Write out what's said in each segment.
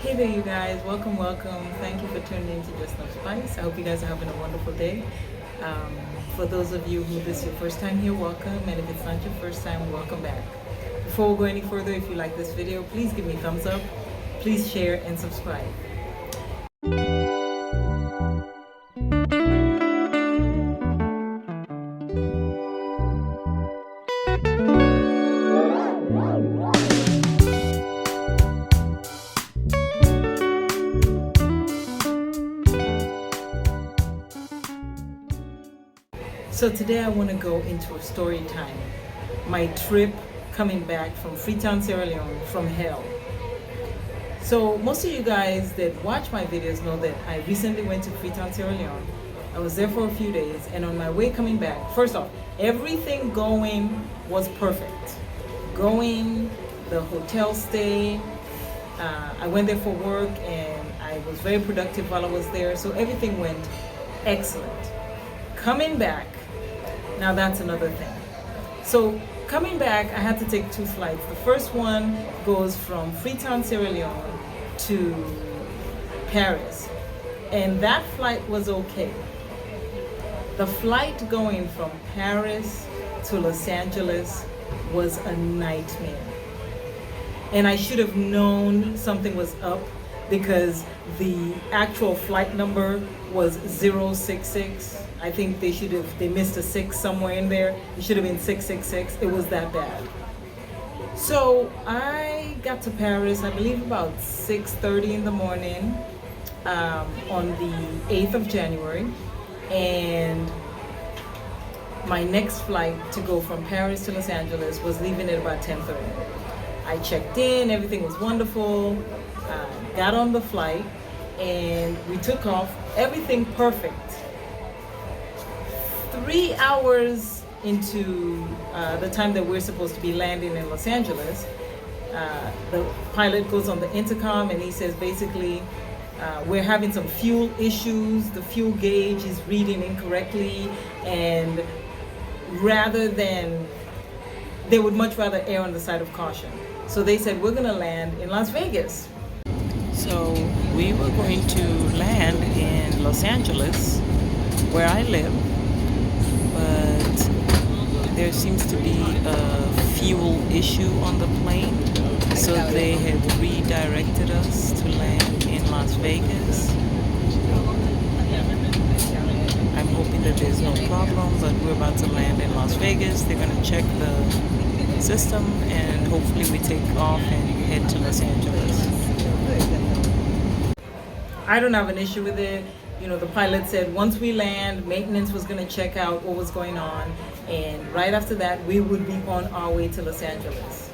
Hey there, you guys. Welcome. Thank you for tuning in to Just No Spice. I hope you guys are having a wonderful day. Um, for those of you who this is your first time here, welcome. And if it's not your first time, welcome back. Before we go any further, if you like this video, please give me a thumbs up. Please share and subscribe. So today I want to go into a story time. My trip coming back from Freetown, Sierra Leone, from hell. So most of you guys that watch my videos know that I recently went to Freetown, Sierra Leone. I was there for a few days, and on my way coming back, first off, everything going was perfect. Going, the hotel stay, I went there for work and I was very productive while I was there, so everything went excellent. Coming back, now that's another thing. So coming back, I had to take two flights. The first one goes from Freetown, Sierra Leone to Paris. And that flight was okay. The flight going from Paris to Los Angeles was a nightmare. And I should have known something was up because the actual flight number was 066. I think they missed a 6 somewhere in there. It should have been 666. It was that bad. So I got to Paris, I believe about 6:30 in the morning on the 8th of January. And my next flight to go from Paris to Los Angeles was leaving at about 10:30. I checked in, everything was wonderful. Got on the flight and we took off, everything perfect. 3 hours into the time that we're supposed to be landing in Los Angeles, the pilot goes on the intercom and he says basically, we're having some fuel issues, the fuel gauge is reading incorrectly, and they would much rather err on the side of caution. So they said, we're gonna land in Las Vegas. So we were going to land in Los Angeles, where I live, but there seems to be a fuel issue on the plane, so they had redirected us to land in Las Vegas. I'm hoping that there's no problem, but we're about to land in Las Vegas. They're going to check the system, and hopefully we take off and head to Los Angeles. I don't have an issue with it. You know, the pilot said once we land, maintenance was going to check out what was going on, and right after that, we would be on our way to Los Angeles.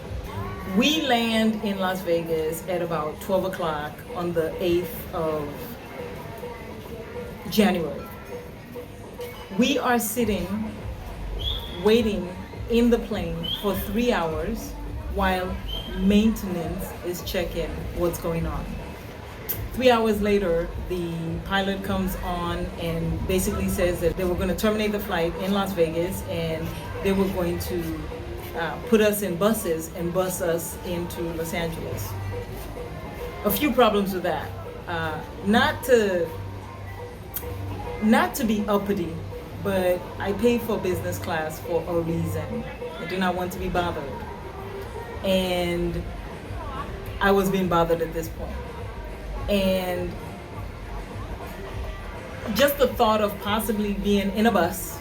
We land in Las Vegas at about 12 o'clock on the 8th of January. We are sitting, waiting in the plane for 3 hours while maintenance is checking what's going on. 3 hours later, the pilot comes on and basically says that they were going to terminate the flight in Las Vegas, and they were going to put us in buses and bus us into Los Angeles. A few problems with that. Not to be uppity, but I paid for business class for a reason. I do not want to be bothered. And I was being bothered at this point. And just the thought of possibly being in a bus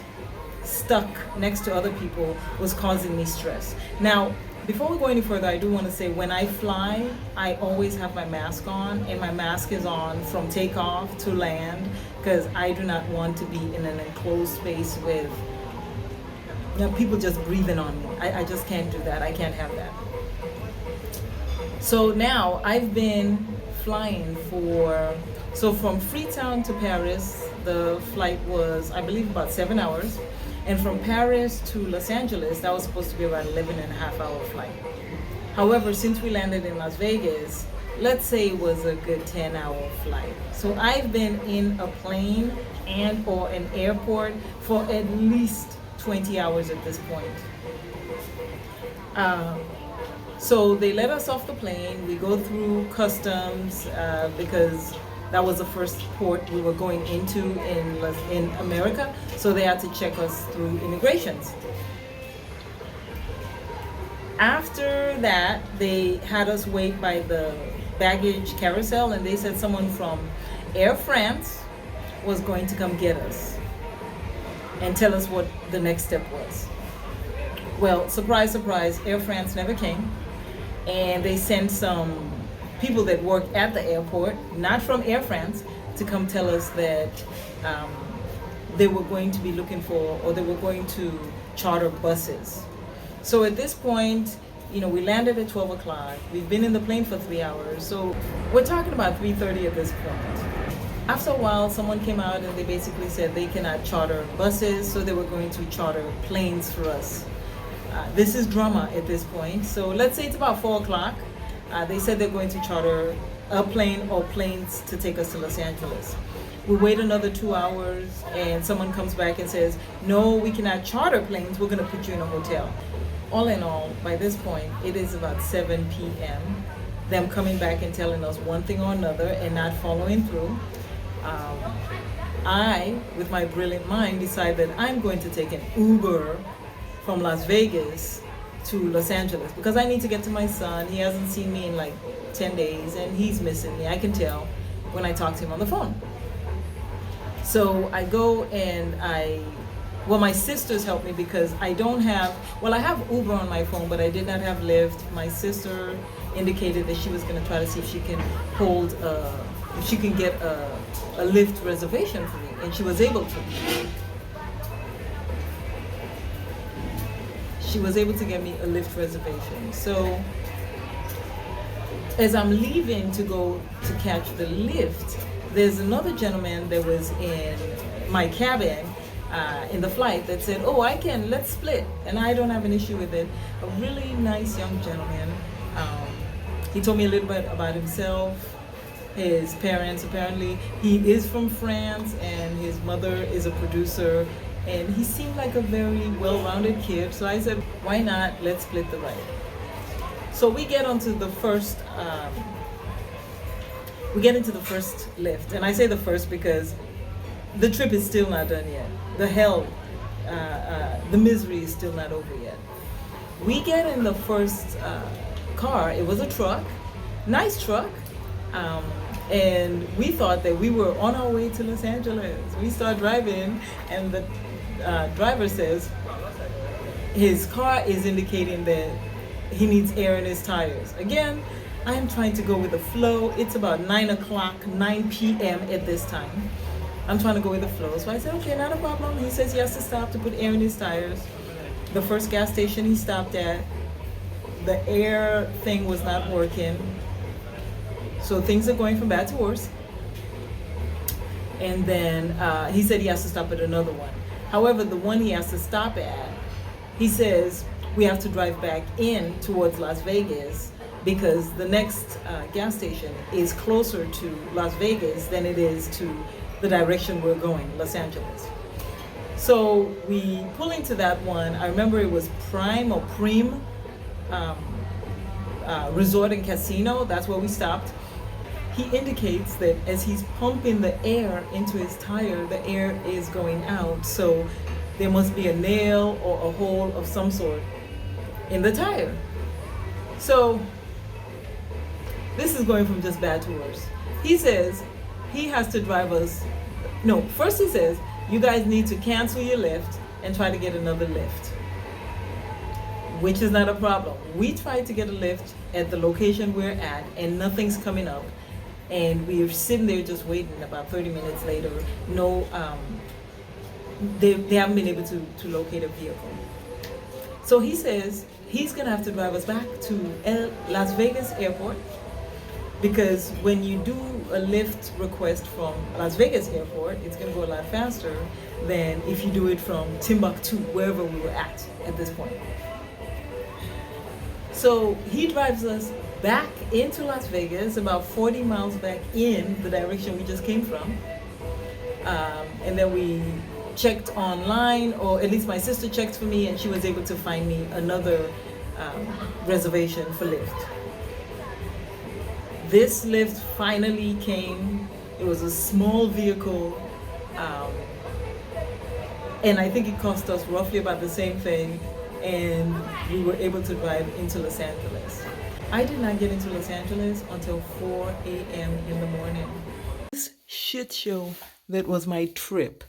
stuck next to other people was causing me stress. Now, before we go any further, I do want to say when I fly, I always have my mask on, and my mask is on from takeoff to land, because I do not want to be in an enclosed space with people just breathing on me. I just can't do that. I can't have that. So now I've been flying from Freetown to Paris, the flight was, I believe, about 7 hours. And from Paris to Los Angeles, that was supposed to be about 11.5-hour flight. However, since we landed in Las Vegas, let's say it was a good 10-hour flight. So I've been in a plane and or an airport for at least 20 hours at this point. So they let us off the plane. We go through customs because that was the first port we were going into in America. So they had to check us through immigrations. After that, they had us wait by the baggage carousel, and they said someone from Air France was going to come get us and tell us what the next step was. Well, surprise, surprise, Air France never came. And they sent some people that work at the airport, not from Air France, to come tell us that they were going to be looking for, or they were going to charter buses. So at this point, we landed at 12 o'clock. We've been in the plane for 3 hours. So we're talking about 3:30 at this point. After a while, someone came out and they basically said they cannot charter buses, so they were going to charter planes for us. This is drama at this point. So let's say it's about 4 o'clock. They said they're going to charter a plane or planes to take us to Los Angeles. We wait another 2 hours and someone comes back and says, no, we cannot charter planes. We're going to put you in a hotel. All in all, by this point, it is about 7 p.m. Them coming back and telling us one thing or another and not following through. I, with my brilliant mind, decide that I'm going to take an Uber from Las Vegas to Los Angeles because I need to get to my son. He hasn't seen me in like 10 days and he's missing me. I can tell when I talk to him on the phone. So I go and my sisters help me because I have Uber on my phone, but I did not have Lyft. My sister indicated that she was going to try to see if she can get a Lyft reservation for me, and she was able to. She was able to get me a Lyft reservation. So as I'm leaving to go to catch the Lyft, there's another gentleman that was in my cabin in the flight that said, let's split. And I don't have an issue with it. A really nice young gentleman. He told me a little bit about himself, his parents. Apparently he is from France and his mother is a producer. And he seemed like a very well-rounded kid. So I said, why not? Let's split the ride. So we get onto the first, into the first Lyft. And I say the first because the trip is still not done yet. The misery is still not over yet. We get in the first car. It was a truck, nice truck. And we thought that we were on our way to Los Angeles. We start driving and the driver says his car is indicating that he needs air in his tires. Again, I am trying to go with the flow. It's about 9 p.m. at this time. I'm trying to go with the flow. So I said, okay, not a problem. He says he has to stop to put air in his tires. The first gas station he stopped at, the air thing was not working. So things are going from bad to worse. And then he said he has to stop at another one. However, the one he has to stop at, he says we have to drive back in towards Las Vegas because the next gas station is closer to Las Vegas than it is to the direction we're going, Los Angeles. So we pull into that one. I remember it was Prime Resort and Casino. That's where we stopped. He indicates that as he's pumping the air into his tire, the air is going out. So there must be a nail or a hole of some sort in the tire. So this is going from just bad to worse. He says he has to drive us. No, first he says, you guys need to cancel your Lyft and try to get another Lyft, which is not a problem. We tried to get a Lyft at the location we're at and nothing's coming up. And we're sitting there just waiting. About 30 minutes later, they haven't been able to locate a vehicle. So he says he's gonna have to drive us back to Las Vegas airport, because when you do a Lyft request from Las Vegas airport, it's gonna go a lot faster than if you do it from Timbuktu, wherever we were at this point. So he drives us back into Las Vegas, about 40 miles back in the direction we just came from. And then we checked online, or at least my sister checked for me, and she was able to find me another reservation for Lyft. This Lyft finally came. It was a small vehicle, and I think it cost us roughly about the same thing, and we were able to drive into Los Angeles. I did not get into Los Angeles until 4 a.m. in the morning. This shit show that was my trip.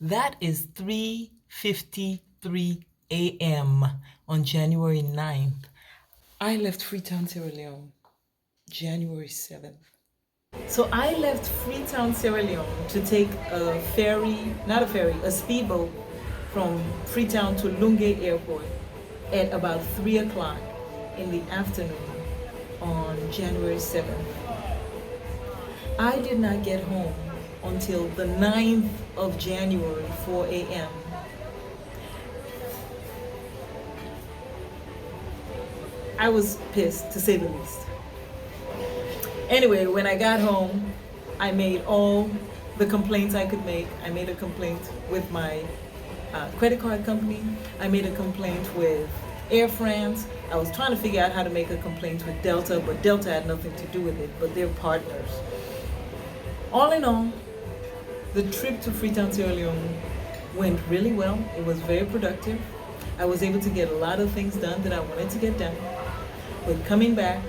That is 3:53 a.m. on January 9th. I left Freetown, Sierra Leone, January 7th. So I left Freetown, Sierra Leone to take a ferry, not a ferry, a speedboat from Freetown to Lunge Airport at about 3 o'clock in the afternoon on January 7th. I did not get home until the 9th of January, 4 a.m. I was pissed, to say the least. Anyway, when I got home, I made all the complaints I could make. I made a complaint with my credit card company. I made a complaint with Air France. I was trying to figure out how to make a complaint with Delta, but Delta had nothing to do with it, but they're partners. All in all, the trip to Freetown, Sierra Leone went really well. It was very productive. I was able to get a lot of things done that I wanted to get done. But coming back,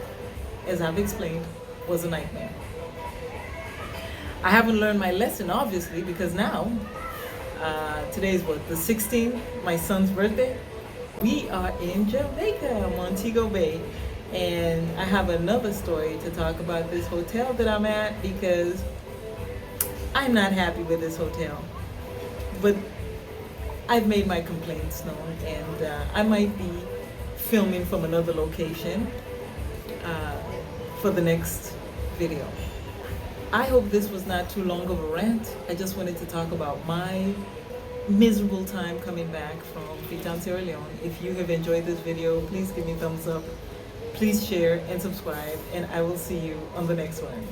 as I've explained, was a nightmare. I haven't learned my lesson, obviously, because now, today's what, the 16th, my son's birthday. We are in Jamaica, Montego Bay. And I have another story to talk about this hotel that I'm at, because I'm not happy with this hotel. But I've made my complaints known, and I might be filming from another location for the next video. I hope this was not too long of a rant. I just wanted to talk about my miserable time coming back from Freetown, Sierra Leone. If you have enjoyed this video, please give me a thumbs up. Please share and subscribe, and I will see you on the next one.